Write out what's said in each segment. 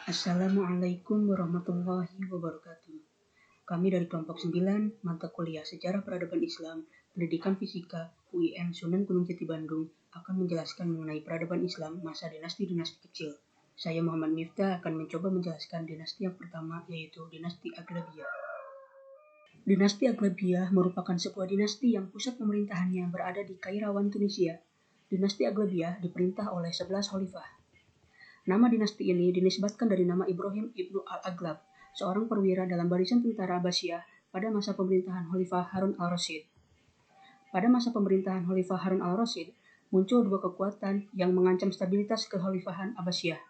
Assalamualaikum warahmatullahi wabarakatuh. Kami dari kelompok 9, mata kuliah Sejarah Peradaban Islam, Pendidikan Fisika, UIN Sunan Gunung Jati Bandung, akan menjelaskan mengenai peradaban Islam masa dinasti-dinasti kecil. Saya Muhammad Miftah akan mencoba menjelaskan dinasti yang pertama, yaitu dinasti Aghlabiyah. Dinasti Aghlabiyah merupakan sebuah dinasti yang pusat pemerintahannya berada di Kairawan, Tunisia. Dinasti Aghlabiyah diperintah oleh 11 khalifah. Nama dinasti ini dinisbatkan dari nama Ibrahim ibnu al-Aghlab, seorang perwira dalam barisan tentara Abbasiyah pada masa pemerintahan Khalifah Harun al-Rasyid. Pada masa pemerintahan Khalifah Harun al-Rasyid, muncul dua kekuatan yang mengancam stabilitas kekhalifahan Abbasiyah,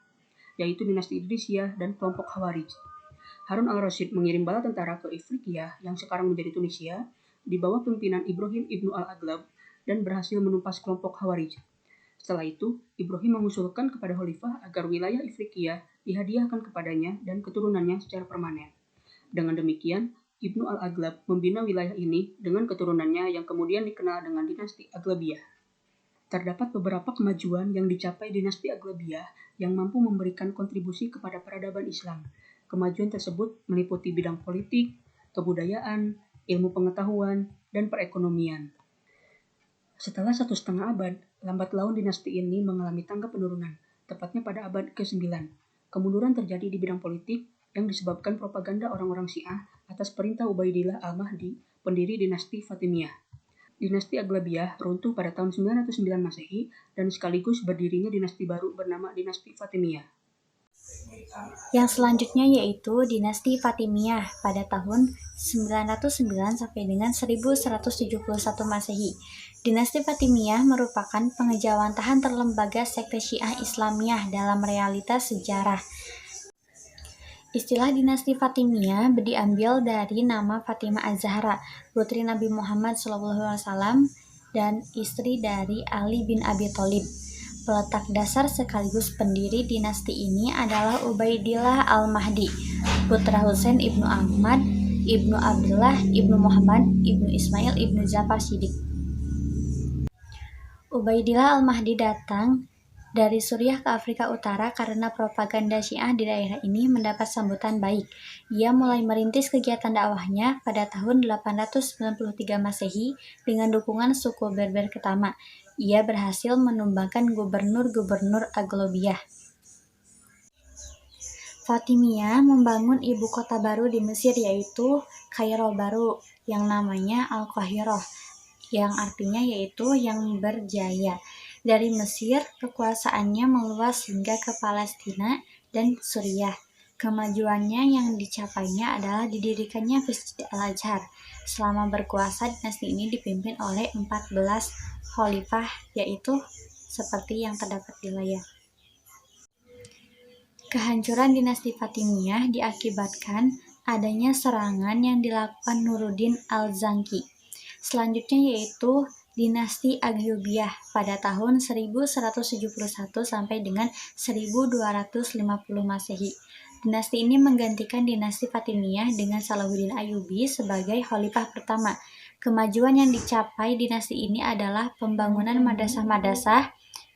yaitu dinasti Idrisiyah dan kelompok Khawarij. Harun al-Rasyid mengirim bala tentara ke Ifriqiyah yang sekarang menjadi Tunisia di bawah pimpinan Ibrahim ibnu al-Aghlab dan berhasil menumpas kelompok Khawarij. Setelah itu, Ibrahim mengusulkan kepada khalifah agar wilayah Ifriqiyah dihadiahkan kepadanya dan keturunannya secara permanen. Dengan demikian, Ibnu al-Aghlab membina wilayah ini dengan keturunannya yang kemudian dikenal dengan dinasti Aghlabiyah. Terdapat beberapa kemajuan yang dicapai dinasti Aghlabiyah yang mampu memberikan kontribusi kepada peradaban Islam. Kemajuan tersebut meliputi bidang politik, kebudayaan, ilmu pengetahuan, dan perekonomian. Setelah 1,5 abad, lambat laun dinasti ini mengalami tangga penurunan, tepatnya pada abad ke-9. Kemunduran terjadi di bidang politik yang disebabkan propaganda orang-orang Syiah atas perintah Ubaidillah al-Mahdi, pendiri dinasti Fatimiyah. Dinasti Aghlabiyah runtuh pada tahun 909 Masehi dan sekaligus berdirinya dinasti baru bernama dinasti Fatimiyah. Yang selanjutnya yaitu dinasti Fatimiyah pada tahun 909 sampai dengan 1171 Masehi. Dinasti Fatimiyah merupakan pengejawantahan terlembaga sekte Syiah Islamiyah dalam realitas sejarah. Istilah dinasti Fatimiyah diambil dari nama Fatimah Az-Zahra, putri Nabi Muhammad SAW dan istri dari Ali bin Abi Thalib. Peletak dasar sekaligus pendiri dinasti ini adalah Ubaidillah al-Mahdi, putra Husain ibnu Ahmad, ibnu Abdullah, ibnu Muhammad, ibnu Ismail, ibnu Ja'far Shiddiq. Ubaidillah al-Mahdi datang dari Suriah ke Afrika Utara karena propaganda Syiah di daerah ini mendapat sambutan baik. Ia mulai merintis kegiatan dakwahnya pada tahun 893 Masehi dengan dukungan suku Berber Ketama. Ia berhasil menumbangkan gubernur-gubernur Aghlabiyah. Fatimiyah membangun ibu kota baru di Mesir yaitu Kairo baru yang namanya Al-Qahirah, yang artinya yaitu yang berjaya. Dari Mesir, kekuasaannya meluas hingga ke Palestina dan Suriah. Kemajuannya yang dicapainya adalah didirikannya Masjid Al-Azhar. Selama berkuasa, dinasti ini dipimpin oleh 14 khalifah, yaitu seperti yang terdapat di layar. Kehancuran dinasti Fatimiyah diakibatkan adanya serangan yang dilakukan Nuruddin al-Zanki. Selanjutnya yaitu dinasti Ayyubiyah pada tahun 1171 sampai dengan 1250 Masehi. Dinasti ini menggantikan dinasti Fatimiyah dengan Salahuddin Ayyubi sebagai khalifah pertama. Kemajuan yang dicapai dinasti ini adalah pembangunan madrasah-madrasah,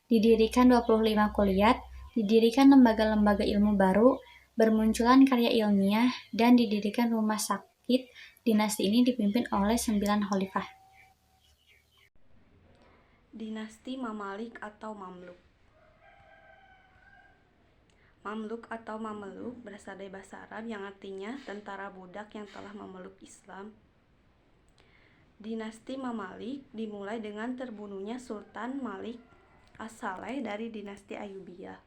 didirikan 25 kuliat, didirikan lembaga-lembaga ilmu baru, bermunculan karya ilmiah, dan didirikan rumah sakit. Dinasti ini dipimpin oleh 9 khalifah. Dinasti Mamalik atau Mamluk. Mamluk atau Mameluk berasal dari bahasa Arab yang artinya tentara budak yang telah memeluk Islam. Dinasti Mamalik dimulai dengan terbunuhnya Sultan Malik As-Saleh dari dinasti Ayyubiyah.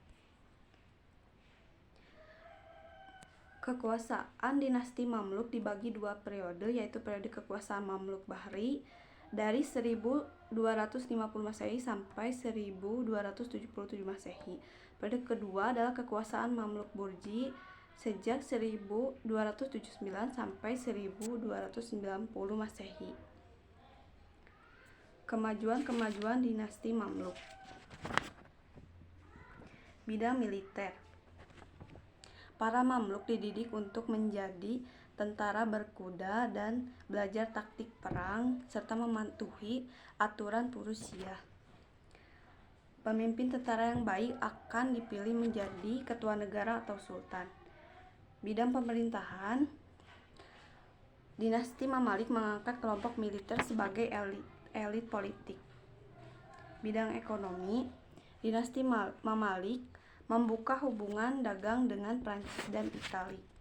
Kekuasaan dinasti Mamluk dibagi dua periode, yaitu periode kekuasaan Mamluk Bahri dari 1250 Masehi sampai 1277 Masehi. Periode kedua adalah kekuasaan Mamluk Burji sejak 1279 sampai 1290 Masehi. Kemajuan dinasti Mamluk. Bidang militer. Para Mamluk dididik untuk menjadi tentara berkuda dan belajar taktik perang serta mematuhi aturan Prusia. Pemimpin tentara yang baik akan dipilih menjadi ketua negara atau sultan. Bidang pemerintahan, dinasti Mamalik mengangkat kelompok militer sebagai elit politik. Bidang ekonomi, dinasti Mamalik membuka hubungan dagang dengan Prancis dan Italia.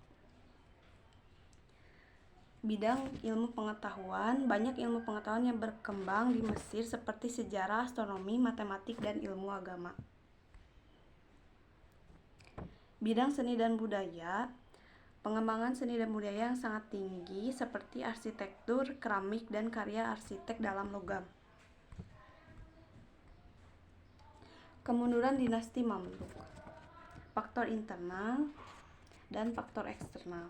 Bidang ilmu pengetahuan, banyak ilmu pengetahuan yang berkembang di Mesir seperti sejarah, astronomi, matematik, dan ilmu agama. Bidang seni dan budaya, pengembangan seni dan budaya yang sangat tinggi seperti arsitektur, keramik, dan karya arsitek dalam logam. Kemunduran dinasti Mamluk, faktor internal dan faktor eksternal.